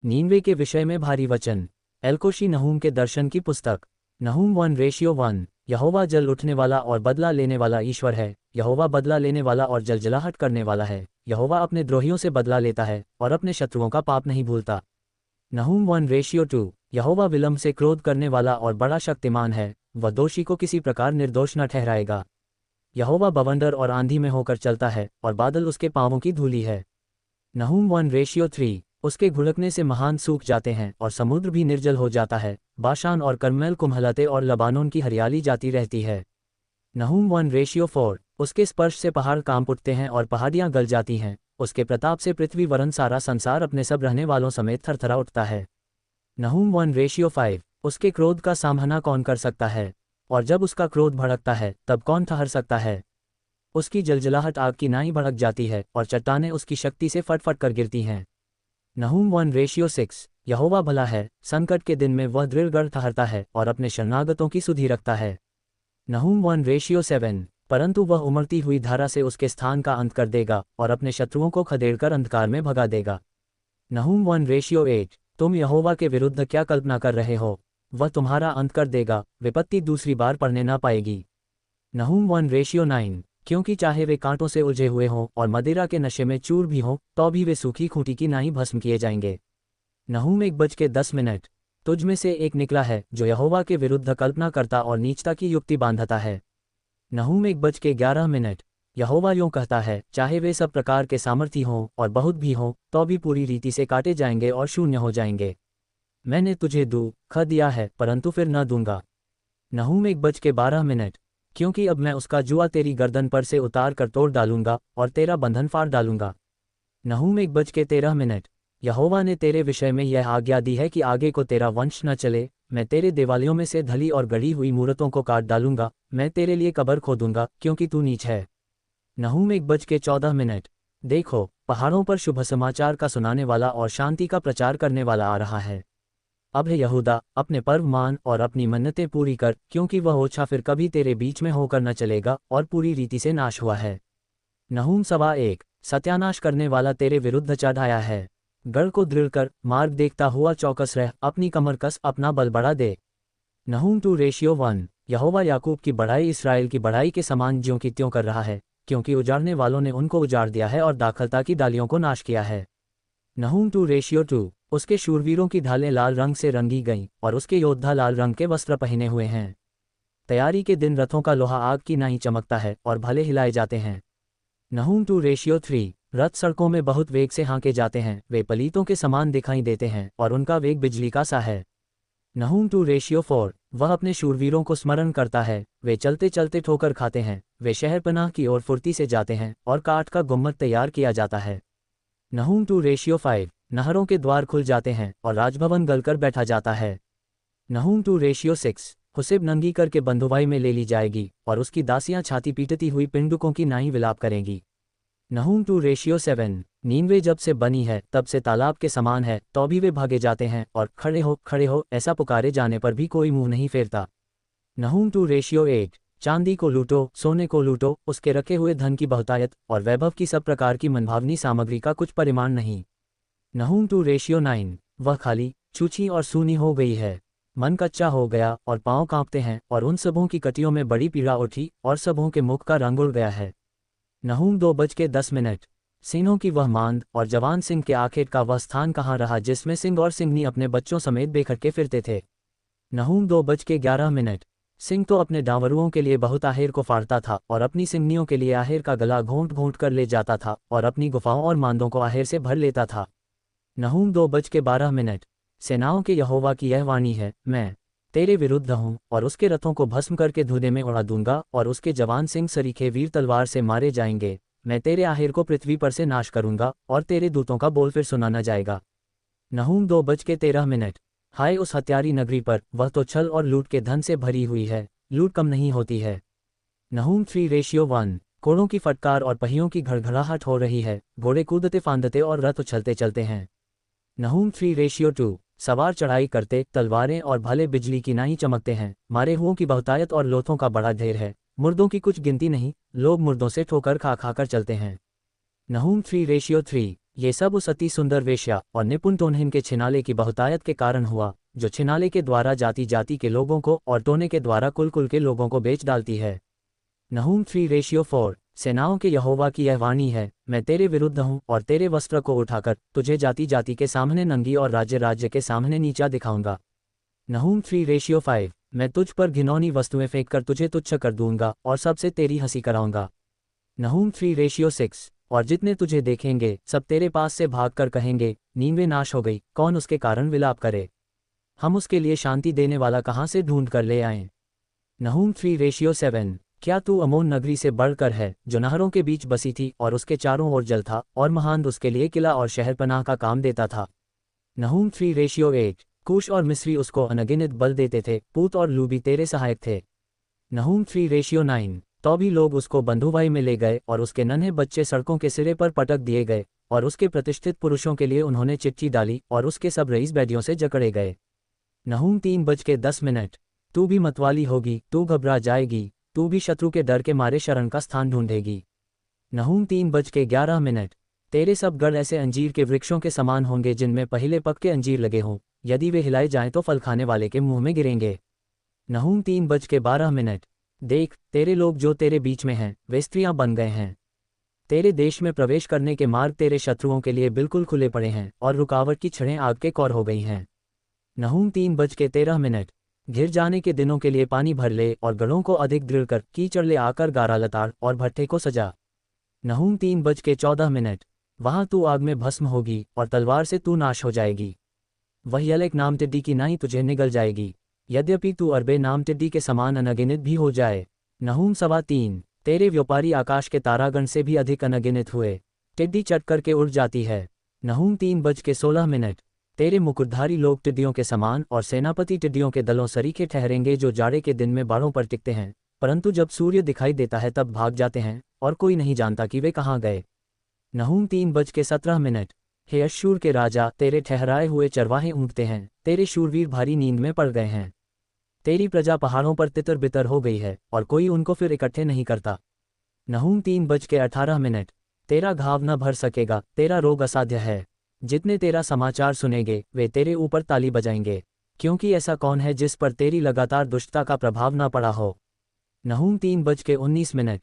नीनवे के विषय में भारी वचन। एलकोशी नहूम के दर्शन की पुस्तक। नहूम 1:1। यहोवा जल उठने वाला और बदला लेने वाला ईश्वर है। यहोवा बदला लेने वाला और जलजलाहट करने वाला है। यहोवा अपने द्रोहियों से बदला लेता है और अपने शत्रुओं का पाप नहीं भूलता। नहूम 1:2। यहोवा विलंब से क्रोध करने वाला और बड़ा शक्तिमान है, वह दोषी को किसी प्रकार निर्दोष न ठहराएगा। यहोवा बवंडर और आंधी में होकर चलता है और बादल उसके पांवों की धूली है। नहूम 1:3। उसके घुड़कने से महान सूख जाते हैं और समुद्र भी निर्जल हो जाता है। बाशान और कर्मेल कुम्हलते और लबानोन की हरियाली जाती रहती है। नहूम 1:4। उसके स्पर्श से पहाड़ कांप उठते हैं और पहाड़ियां गल जाती हैं। उसके प्रताप से पृथ्वी वरन सारा संसार अपने सब रहने वालों समेत थरथरा उठता है। नहूम 1:5। उसके क्रोध का सामना कौन कर सकता है, और जब उसका क्रोध भड़कता है तब कौन ठहर सकता है। उसकी जलजलाहट आग की नाई भड़क जाती है और चट्टानें उसकी शक्ति से फटफट कर गिरती हैं। नहूम 1:6। यहोवा भला है, संकट के दिन में वह दृढ़ ठहरता है और अपने शरणागतों की सुधि रखता है। नहूम 1:7। परंतु वह उमड़ती हुई धारा से उसके स्थान का अंत कर देगा और अपने शत्रुओं को खदेड़कर अंधकार में भगा देगा। नहूम 1:8। तुम यहोवा के विरुद्ध क्या कल्पना कर रहे हो, वह तुम्हारा अंत कर देगा, विपत्ति दूसरी बार पड़ने न पाएगी। नहूम 1:9। क्योंकि चाहे वे कांटों से उलझे हुए हों और मदिरा के नशे में चूर भी हों, तो भी वे सूखी खूंटी की नाई भस्म किए जाएंगे। नहूम 1:10। तुझ में से एक निकला है जो यहोवा के विरुद्ध कल्पना करता और नीचता की युक्ति बांधता है। नहूम 1:11। यहोवा यूं कहता है, चाहे वे सब प्रकार के सामर्थी हों और बहुत भी हों, तो भी पूरी रीति से काटे जाएंगे और शून्य हो जाएंगे। मैंने तुझे दुख दिया है परंतु फिर न दूंगा। नहूम 1:12। क्योंकि अब मैं उसका जुआ तेरी गर्दन पर से उतार कर तोड़ डालूंगा और तेरा बंधन फाड़ डालूंगा। नहूम 1:13। यहोवा ने तेरे विषय में यह आज्ञा दी है कि आगे को तेरा वंश न चले। मैं तेरे देवालयों में से धली और गढ़ी हुई मूरतों को काट डालूंगा। मैं तेरे लिए कब्र खोदूंगा क्योंकि तू नीच है। नहूम 1:14। देखो, पहाड़ों पर शुभ समाचार का सुनाने वाला और शांति का प्रचार करने वाला आ रहा है। अब है यहूदा, अपने पर्व मान और अपनी मन्नतें पूरी कर, क्योंकि वह ओछा फिर कभी तेरे बीच में होकर न चलेगा और पूरी रीति से नाश हुआ है। नहूम 1:15। सत्यानाश करने वाला तेरे विरुद्ध चढ़ आया है। गढ़ को दृढ़ कर, मार्ग देखता हुआ चौकस रह, अपनी कमर कस, अपना बल बढ़ा दे। नहूम 2:1। यहोवा याकूब की बढ़ाई इस्राएल की बढ़ाई के समान ज्यों की त्यों कर रहा है, क्योंकि उजाड़ने वालों ने उनको उजाड़ दिया है और दाखलता की डालियों को नाश किया है। नहूम 2:2। उसके शूरवीरों की ढालें लाल रंग से रंगी गईं और उसके योद्धा लाल रंग के वस्त्र पहने हुए हैं। तैयारी के दिन रथों का लोहा आग की नाई चमकता है और भले हिलाए जाते हैं। नहूम 2:3। रथ सड़कों में बहुत वेग से हाँके जाते हैं, वे पलीतों के समान दिखाई देते हैं और उनका वेग बिजली का सा है। नहूम 2:4। वह अपने शूरवीरों को स्मरण करता है, वे चलते चलते ठोकर खाते हैं, वे शहरपनाह की ओर फुर्ती से जाते हैं और काठ का गुम्मद तैयार किया जाता है। नहूम 2:5। नहरों के द्वार खुल जाते हैं और राजभवन गलकर बैठा जाता है। नहूम 2:6। हुसिब नंगी करके बंधुआई में ले ली जाएगी और उसकी दासियां छाती पीटती हुई पिंडुकों की नाई विलाप करेंगी। नहूम 2:7। नीनवे जब से बनी है तब से तालाब के समान है, तो भी वे भागे जाते हैं और खड़े हो ऐसा पुकारे जाने पर भी कोई मुंह नहीं फेरता। नहूम 2:8। चांदी को लूटो, सोने को लूटो, उसके रखे हुए धन की बहुतायत और वैभव की सब प्रकार की मनभावनी सामग्री का कुछ परिमाण नहीं। नहूम 2:9। वह खाली, छूछी और सूनी हो गई है, मन कच्चा हो गया और पांव कांपते हैं, और उन सबों की कटियों में बड़ी पीड़ा उठी और सबों के मुख का रंग उड़ गया है। नहूम 2:10। सिंहों की वह मांद और जवान सिंह के आखेट का वह स्थान कहाँ रहा जिसमें सिंह और सिंहनी अपने बच्चों समेत बेखटके फिरते थे। नहूम 2:11। सिंह तो अपने डांवरुओं के लिए बहुत आहेर को फाड़ता था और अपनी सिंहनियों के लिए आहेर का गला घोंट घोंट कर ले जाता था और अपनी गुफाओं और मांदों को आहेर से भर लेता था। नहूम 2:12। सेनाओं के यहोवा की यह वाणी है, मैं तेरे विरुद्ध हूँ और उसके रथों को भस्म करके धूने में उड़ा दूंगा और उसके जवान सिंह सरीखे वीर तलवार से मारे जाएंगे। मैं तेरे आहेर को पृथ्वी पर से नाश करूंगा और तेरे दूतों का बोल फिर सुना न जाएगा। नहूम 2:13। हाय उस हत्यारी नगरी पर, वह तो छल और लूट के धन से भरी हुई है, लूट कम नहीं होती है। नहूम 3:1। घोड़ों की फटकार और पहियों की घड़घड़ाहट हो रही है, घोड़े कूदते फांदते और रथ उछलते चलते हैं। नहूम 3:2। सवार चढ़ाई करते, तलवारें और भाले बिजली की नाई चमकते हैं, मारे हुओं की बहुतायत और लोथों का बड़ा ढेर है, मुर्दों की कुछ गिनती नहीं, लोग मुर्दों से ठोकर खा खा कर चलते हैं। नहूम 3:3। ये सब उस अति सुंदर वेश्या और निपुण टोनहिन के छिनाले की बहुतायत के कारण हुआ, जो छिनाले के द्वारा जाति जाति के लोगों को और टोने के द्वारा कुल कुल के लोगों को बेच डालती है। नहूम 3:4 सेनाओं के यहोवा की यह वाणी है, मैं तेरे विरुद्ध हूँ और तेरे वस्त्र को उठाकर तुझे जाति जाति के सामने नंगी और राज्य राज्य के सामने नीचा दिखाऊंगा। नहूम 3:5 मैं तुझ पर घिनौनी वस्तुएं फेंक कर तुझे तुच्छ कर दूंगा और सबसे तेरी हंसी कराऊंगा। नहूम 3:6 और जितने तुझे देखेंगे सब तेरे पास से भागकर कहेंगे, नींवे नाश हो गई, कौन उसके कारण विलाप करे, हम उसके लिए शांति देने वाला कहाँ से ढूंढ कर ले आएं। नहूम 3:7 क्या तू अमोन नगरी से बढ़कर है, जो नहरों के बीच बसी थी और उसके चारों ओर जल था और महान उसके लिए किला और शहरपनाह का काम देता था। नहूम 3:8 कूश और मिस्री उसको अनगिनत बल देते थे, पूत और लूबी तेरे सहायक थे। नहूम 3:9 तो भी लोग उसको बंधुआई में ले गए और उसके नन्हे बच्चे सड़कों के सिरे पर पटक दिए गए और उसके प्रतिष्ठित पुरुषों के लिए उन्होंने चिट्ठी डाली और उसके सब रईस बैदियों से जकड़े गए। नहूम 3:10 तू भी मतवाली होगी, तू घबरा जाएगी, तू भी शत्रु के डर के मारे शरण का स्थान ढूंढेगी। नहूम 3:11 तेरे सब गढ़ ऐसे अंजीर के वृक्षों के समान होंगे जिनमें पहले पक्के अंजीर लगे हों, यदि वे हिलाए जाएं तो फल खाने वाले के मुंह में गिरेंगे। नहूम 3:12 देख, तेरे लोग जो तेरे बीच में हैं वे स्त्रियां बन गए हैं। तेरे देश में प्रवेश करने के मार्ग तेरे शत्रुओं के लिए बिल्कुल खुले पड़े हैं और रुकावट की छड़ें आग के कौर हो गई हैं। नहूम 3:13 घिर जाने के दिनों के लिए पानी भर ले और गढ़ों को अधिक दृढ़ कर कीचड़ ले आकर गारा लताड़ और भट्ठे को सजा। नहूम 3:14 वहाँ तू आग में भस्म होगी और तलवार से तू नाश हो जाएगी। वह यलेक नाम टिड्डी की नाई तुझे निगल जाएगी, यद्यपि तू अरबे नाम टिड्डी के समान अनगिनत भी हो जाए। नहूम 3:15 तेरे व्यापारी आकाश के तारागण से भी अधिक अनगिनत हुए, टिड्डी चट करके उड़ जाती है। नहूम 3:16 तेरे मुकुटधारी लोग टिड्डियों के समान और सेनापति टिड्डियों के दलों सरीखे ठहरेंगे, जो जाड़े के दिन में बाड़ों पर टिकते हैं, परंतु जब सूर्य दिखाई देता है तब भाग जाते हैं और कोई नहीं जानता कि वे कहाँ गए। नहूम 3:17 हे अश्शूर के राजा, तेरे ठहराए हुए चरवाहे ऊँघते हैं, तेरे शूरवीर भारी नींद में पड़ गए हैं। तेरी प्रजा पहाड़ों पर तितर बितर हो गई है और कोई उनको फिर इकट्ठे नहीं करता। नहूम 3:18 तेरा घाव न भर सकेगा, तेरा रोग असाध्य है। जितने तेरा समाचार सुनेंगे वे तेरे ऊपर ताली बजाएंगे, क्योंकि ऐसा कौन है जिस पर तेरी लगातार दुष्टता का प्रभाव न पड़ा हो। नहूम 3:19